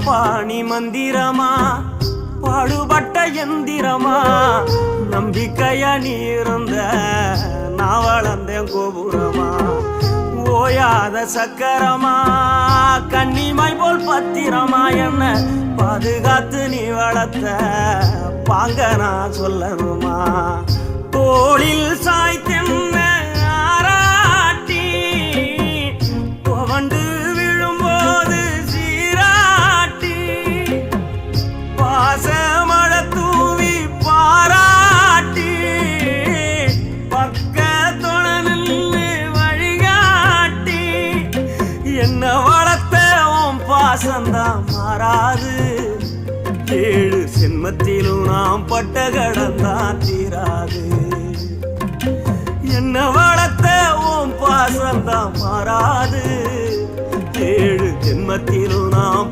பாணி மந்திரமா பாடுபட்ட எந்திரமா நம்பிக்கையா நீ இருந்த நான் வளர்ந்தேன் கோபுரமா ஓயாத சக்கரமா கன்னிமாய் போல் பத்திரமா என்ன பாதுகாத்து நீ வளர்த்த பாங்க நான் சொல்லணுமா தோளில் சாய்த்தென்ன ஆராட்டி புகண்டு விழும்போது சீராட்டி பாசமழ தூவி பாராட்டி பக்கத்தொட நின்று வழிகாட்டி என்ன வளர்த்த உன் பாசந்தான் மாறாது ஏழு சென்மத்திலும் நாம் பட்ட கடந்தான் தீராது என்ன வளர்த்த உன் பாசந்தான் மாறாது ஏழு ஜென்மத்திலும் நாம்